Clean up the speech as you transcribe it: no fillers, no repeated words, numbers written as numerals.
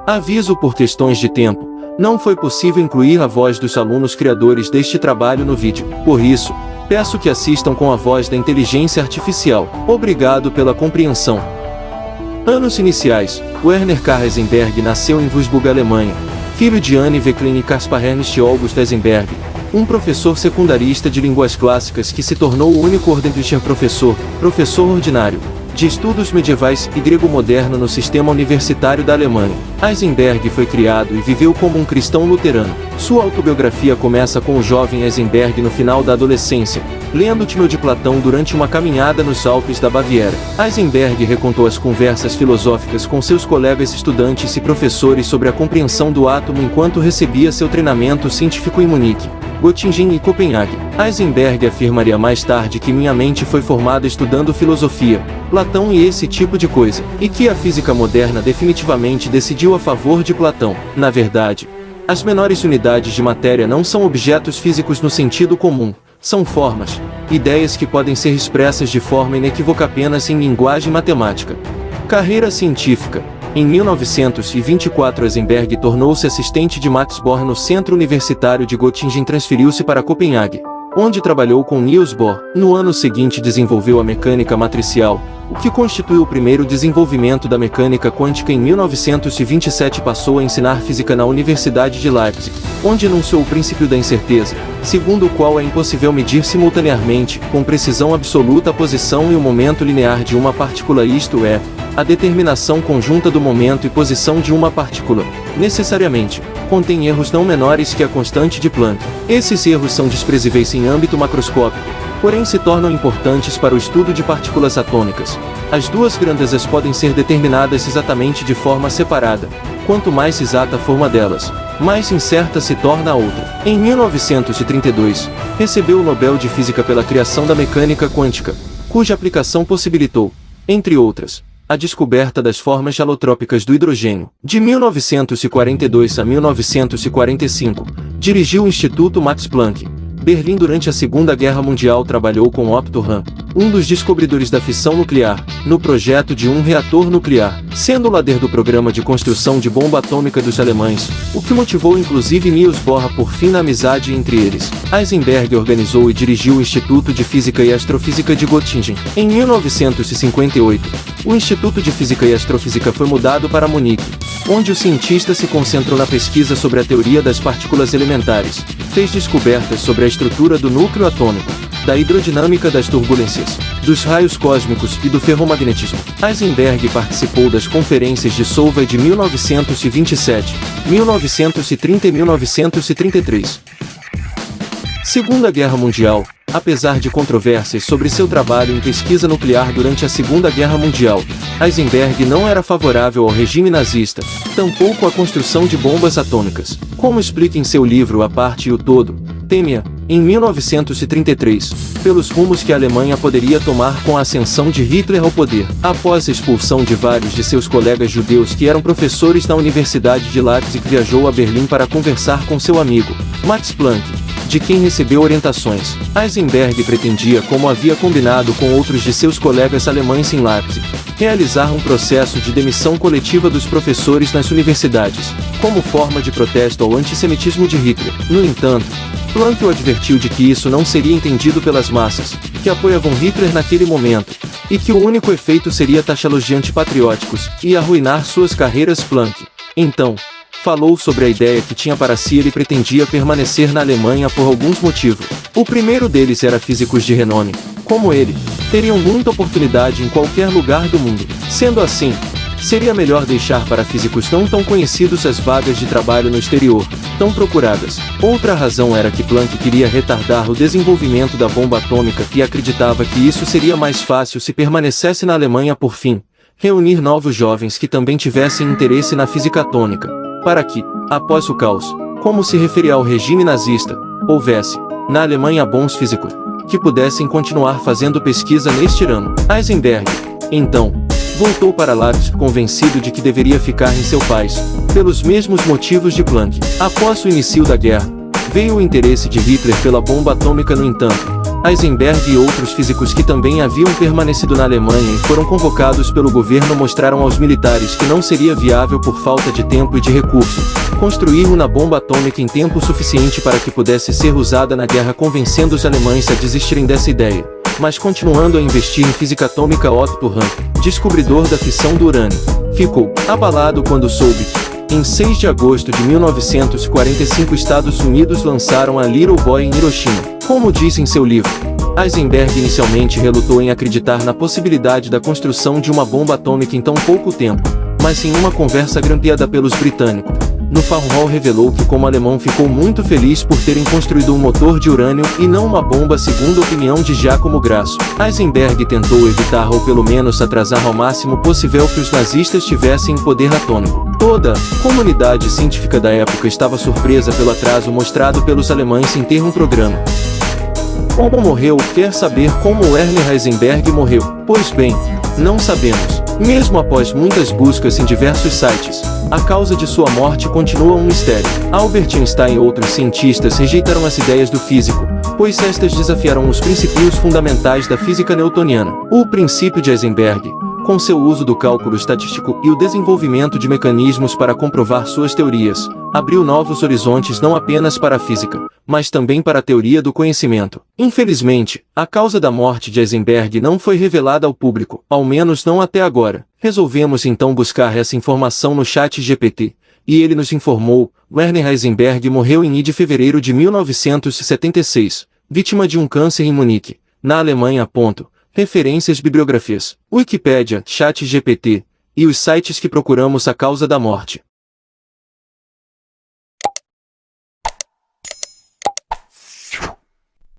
Aviso por questões de tempo, não foi possível incluir a voz dos alunos criadores deste trabalho no vídeo. Por isso, peço que assistam com a voz da inteligência artificial. Obrigado pela compreensão. Anos iniciais. Werner Karl Heisenberg nasceu em Würzburg, Alemanha, filho de Anne Vecklin e Caspar Ernst August Heisenberg, um professor secundarista de línguas clássicas que se tornou o único ordentlicher professor ordinário, de estudos medievais e grego moderno no sistema universitário da Alemanha. Heisenberg foi criado e viveu como um cristão luterano. Sua autobiografia começa com o jovem Heisenberg no final da adolescência, lendo Timeu de Platão durante uma caminhada nos Alpes da Baviera. Heisenberg recontou as conversas filosóficas com seus colegas estudantes e professores sobre a compreensão do átomo enquanto recebia seu treinamento científico em Munique, Göttingen e Copenhague. Heisenberg afirmaria mais tarde que minha mente foi formada estudando filosofia, Platão e esse tipo de coisa, e que a física moderna definitivamente decidiu a favor de Platão. Na verdade, as menores unidades de matéria não são objetos físicos no sentido comum, são formas, ideias que podem ser expressas de forma inequívoca apenas em linguagem matemática. Carreira científica. Em 1924 Heisenberg tornou-se assistente de Max Bohr no Centro Universitário de Göttingen e transferiu-se para Copenhague, onde trabalhou com Niels Bohr. No ano seguinte desenvolveu a mecânica matricial, o que constituiu o primeiro desenvolvimento da mecânica quântica. Em 1927 passou a ensinar física na Universidade de Leipzig, onde enunciou o princípio da incerteza, segundo o qual é impossível medir simultaneamente, com precisão absoluta a posição e o momento linear de uma partícula, isto é, a determinação conjunta do momento e posição de uma partícula, necessariamente, contém erros não menores que a constante de Planck. Esses erros são desprezíveis em âmbito macroscópico, porém se tornam importantes para o estudo de partículas atômicas. As duas grandezas podem ser determinadas exatamente de forma separada. Quanto mais exata a forma delas, mais incerta se torna a outra. Em 1932, recebeu o Nobel de Física pela criação da mecânica quântica, cuja aplicação possibilitou, entre outras, a descoberta das formas alotrópicas do hidrogênio. De 1942 a 1945, dirigiu o Instituto Max Planck, Berlim. Durante a Segunda Guerra Mundial trabalhou com Otto Hahn, um dos descobridores da fissão nuclear, no projeto de um reator nuclear, sendo o líder do programa de construção de bomba atômica dos alemães, o que motivou inclusive Niels Bohr a pôr fim na amizade entre eles. Heisenberg organizou e dirigiu o Instituto de Física e Astrofísica de Göttingen. Em 1958, o Instituto de Física e Astrofísica foi mudado para Munique, onde o cientista se concentrou na pesquisa sobre a teoria das partículas elementares, fez descobertas sobre a estrutura do núcleo atômico, da hidrodinâmica das turbulências, dos raios cósmicos e do ferromagnetismo. Heisenberg participou das conferências de Solvay de 1927, 1930 e 1933. Segunda Guerra Mundial. Apesar de controvérsias sobre seu trabalho em pesquisa nuclear durante a Segunda Guerra Mundial, Heisenberg não era favorável ao regime nazista, tampouco à construção de bombas atômicas. Como explica em seu livro A Parte e o Todo, temia, em 1933, pelos rumos que a Alemanha poderia tomar com a ascensão de Hitler ao poder. Após a expulsão de vários de seus colegas judeus que eram professores na Universidade de Leipzig, viajou a Berlim para conversar com seu amigo, Max Planck, de quem recebeu orientações. Heisenberg pretendia, como havia combinado com outros de seus colegas alemães em Leipzig, realizar um processo de demissão coletiva dos professores nas universidades, como forma de protesto ao antissemitismo de Hitler. No entanto, Planck o advertiu de que isso não seria entendido pelas massas, que apoiavam Hitler naquele momento, e que o único efeito seria taxá-los de antipatrióticos e arruinar suas carreiras. Planck, então, falou sobre a ideia que tinha para si. Ele pretendia permanecer na Alemanha por alguns motivos. O primeiro deles era físicos de renome, como ele, teriam muita oportunidade em qualquer lugar do mundo. Sendo assim, seria melhor deixar para físicos não tão conhecidos as vagas de trabalho no exterior, tão procuradas. Outra razão era que Planck queria retardar o desenvolvimento da bomba atômica e acreditava que isso seria mais fácil se permanecesse na Alemanha. Por fim, reunir novos jovens que também tivessem interesse na física atômica, para que, após o caos, como se referia ao regime nazista, houvesse, na Alemanha, bons físicos, que pudessem continuar fazendo pesquisa neste ramo. Heisenberg, então, voltou para Leipzig convencido de que deveria ficar em seu país, pelos mesmos motivos de Planck. Após o início da guerra, veio o interesse de Hitler pela bomba atômica. No entanto, Heisenberg e outros físicos que também haviam permanecido na Alemanha e foram convocados pelo governo mostraram aos militares que não seria viável por falta de tempo e de recurso construir uma bomba atômica em tempo suficiente para que pudesse ser usada na guerra, convencendo os alemães a desistirem dessa ideia, mas continuando a investir em física atômica. Otto Hahn, descobridor da fissão do urânio, ficou abalado quando soube que, em 6 de agosto de 1945, Estados Unidos lançaram a Little Boy em Hiroshima. Como diz em seu livro, Heisenberg inicialmente relutou em acreditar na possibilidade da construção de uma bomba atômica em tão pouco tempo, mas em uma conversa grampeada pelos britânicos, no Farm Hall, revelou que como alemão ficou muito feliz por terem construído um motor de urânio e não uma bomba, segundo a opinião de Giacomo Grasso. Heisenberg tentou evitar ou pelo menos atrasar ao máximo possível que os nazistas tivessem poder atômico. Toda a comunidade científica da época estava surpresa pelo atraso mostrado pelos alemães em ter um programa. Como morreu? Quer saber como Werner Heisenberg morreu? Pois bem, não sabemos. Mesmo após muitas buscas em diversos sites, a causa de sua morte continua um mistério. Albert Einstein e outros cientistas rejeitaram as ideias do físico, pois estas desafiaram os princípios fundamentais da física newtoniana. O princípio de Heisenberg, com seu uso do cálculo estatístico e o desenvolvimento de mecanismos para comprovar suas teorias, abriu novos horizontes não apenas para a física, mas também para a teoria do conhecimento. Infelizmente, a causa da morte de Heisenberg não foi revelada ao público, ao menos não até agora. Resolvemos então buscar essa informação no ChatGPT, e ele nos informou: Werner Heisenberg morreu em de fevereiro de 1976, vítima de um câncer em Munique, na Alemanha. Referências: bibliografias, Wikipédia, ChatGPT, e os sites que procuramos a causa da morte.